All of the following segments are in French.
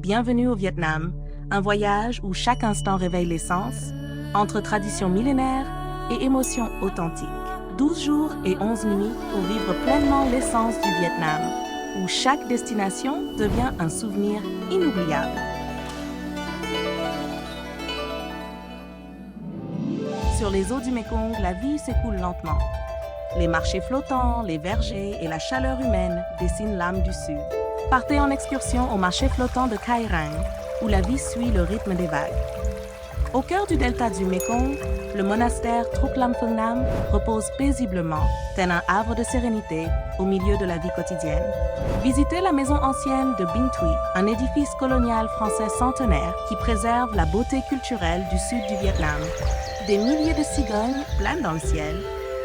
Bienvenue au Vietnam, un voyage où chaque instant réveille l'essence, entre traditions millénaires et émotions authentiques. 12 jours et 11 nuits pour vivre pleinement l'essence du Vietnam, où chaque destination devient un souvenir inoubliable. Sur les eaux du Mekong, la vie s'écoule lentement. Les marchés flottants, les vergers et la chaleur humaine dessinent l'âme du Sud. Partez en excursion au marché flottant de Cai Rang, où la vie suit le rythme des vagues. Au cœur du delta du Mekong, le monastère Truc Lam Phung Nam repose paisiblement, tel un havre de sérénité au milieu de la vie quotidienne. Visitez la maison ancienne de Binh Thuy, un édifice colonial français centenaire qui préserve la beauté culturelle du sud du Vietnam. Des milliers de cigognes planent dans le ciel,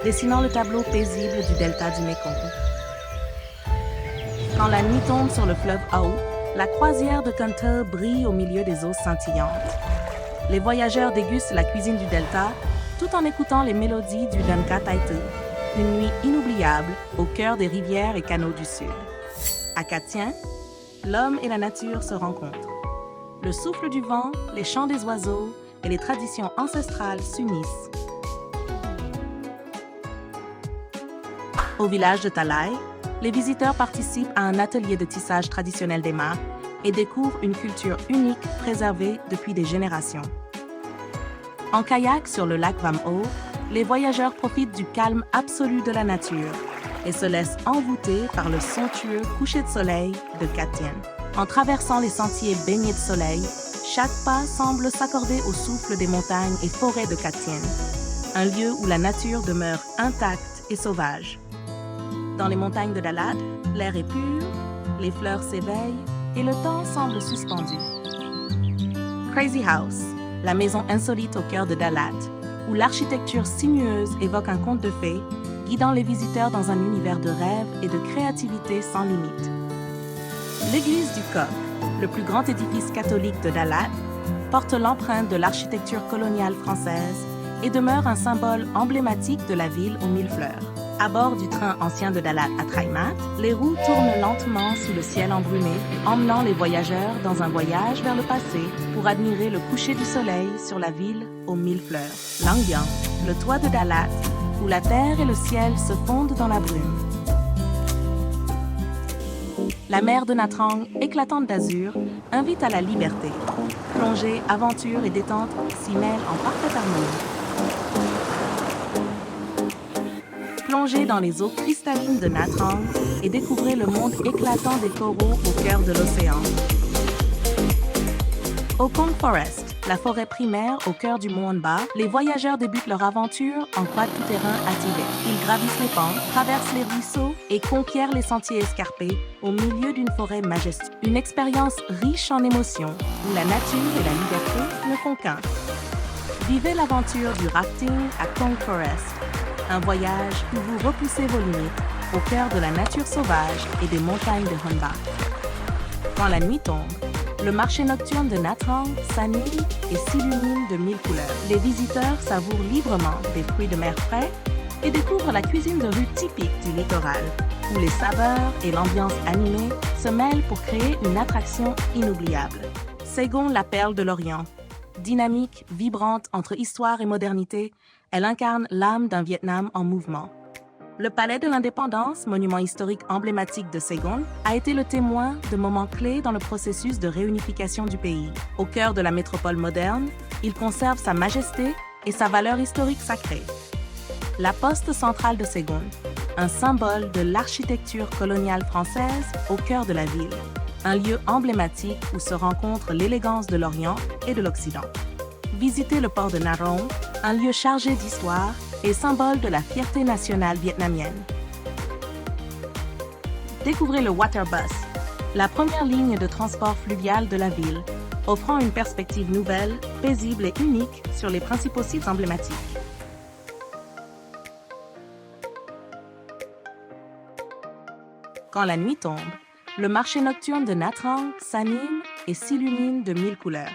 dessinant le tableau paisible du delta du Mekong. Quand la nuit tombe sur le fleuve Ao, la croisière de Con Thơ brille au milieu des eaux scintillantes. Les voyageurs dégustent la cuisine du delta tout en écoutant les mélodies du Dan Ca Tai Tu, une nuit inoubliable au cœur des rivières et canaux du Sud. À Ca Tien, l'homme et la nature se rencontrent. Le souffle du vent, les chants des oiseaux et les traditions ancestrales s'unissent. Au village de Ta Lai, les visiteurs participent à un atelier de tissage traditionnel des mâts et découvrent une culture unique préservée depuis des générations. En kayak sur le lac Vam O, les voyageurs profitent du calme absolu de la nature et se laissent envoûter par le somptueux coucher de soleil de Ca Tien. En traversant les sentiers baignés de soleil, chaque pas semble s'accorder au souffle des montagnes et forêts de Ca Tien, un lieu où la nature demeure intacte et sauvage. Dans les montagnes de Dalat, l'air est pur, les fleurs s'éveillent et le temps semble suspendu. Crazy House, la maison insolite au cœur de Dalat, où l'architecture sinueuse évoque un conte de fées, guidant les visiteurs dans un univers de rêve et de créativité sans limite. L'église du Coq, le plus grand édifice catholique de Dalat, porte l'empreinte de l'architecture coloniale française et demeure un symbole emblématique de la ville aux mille fleurs. À bord du train ancien de Dalat à Trai Mat, les roues tournent lentement sous le ciel embrumé, emmenant les voyageurs dans un voyage vers le passé pour admirer le coucher du soleil sur la ville aux mille fleurs. Lang Biang, le toit de Dalat, où la terre et le ciel se fondent dans la brume. La mer de Nha Trang, éclatante d'azur, invite à la liberté. Plongée, aventure et détente s'y mêlent en parfaite harmonie. Plongez dans les eaux cristallines de Nha Trang et découvrez le monde éclatant des coraux au cœur de l'océan. Au Kong Forest, la forêt primaire au cœur du Mont Ba, les voyageurs débutent leur aventure en quad tout-terrain à Tibet. Ils gravissent les pentes, traversent les ruisseaux et conquièrent les sentiers escarpés au milieu d'une forêt majestueuse. Une expérience riche en émotions où la nature et la liberté ne font qu'un. Vivez l'aventure du rafting à Kong Forest. Un voyage où vous repoussez vos limites au cœur de la nature sauvage et des montagnes de Hon Ba. Quand la nuit tombe, le marché nocturne de Nha Trang s'anime et s'illumine de mille couleurs. Les visiteurs savourent librement des fruits de mer frais et découvrent la cuisine de rue typique du littoral, où les saveurs et l'ambiance animée se mêlent pour créer une attraction inoubliable. Saigon, la perle de l'Orient. Dynamique, vibrante entre histoire et modernité, elle incarne l'âme d'un Vietnam en mouvement. Le Palais de l'Indépendance, monument historique emblématique de Saigon, a été le témoin de moments clés dans le processus de réunification du pays. Au cœur de la métropole moderne, il conserve sa majesté et sa valeur historique sacrée. La poste centrale de Saigon, un symbole de l'architecture coloniale française au cœur de la ville. Un lieu emblématique où se rencontrent l'élégance de l'Orient et de l'Occident. Visitez le port de Nha Rong, un lieu chargé d'histoire et symbole de la fierté nationale vietnamienne. Découvrez le Waterbus, la première ligne de transport fluvial de la ville, offrant une perspective nouvelle, paisible et unique sur les principaux sites emblématiques. Quand la nuit tombe, le marché nocturne de Nha Trang s'anime et s'illumine de mille couleurs.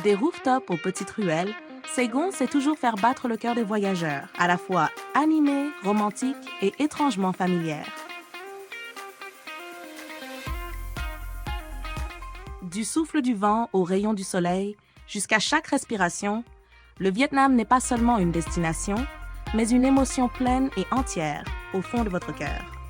Des rooftops aux petites ruelles, Saigon sait toujours faire battre le cœur des voyageurs, à la fois animée, romantique et étrangement familière. Du souffle du vent aux rayons du soleil, jusqu'à chaque respiration, le Vietnam n'est pas seulement une destination, mais une émotion pleine et entière au fond de votre cœur.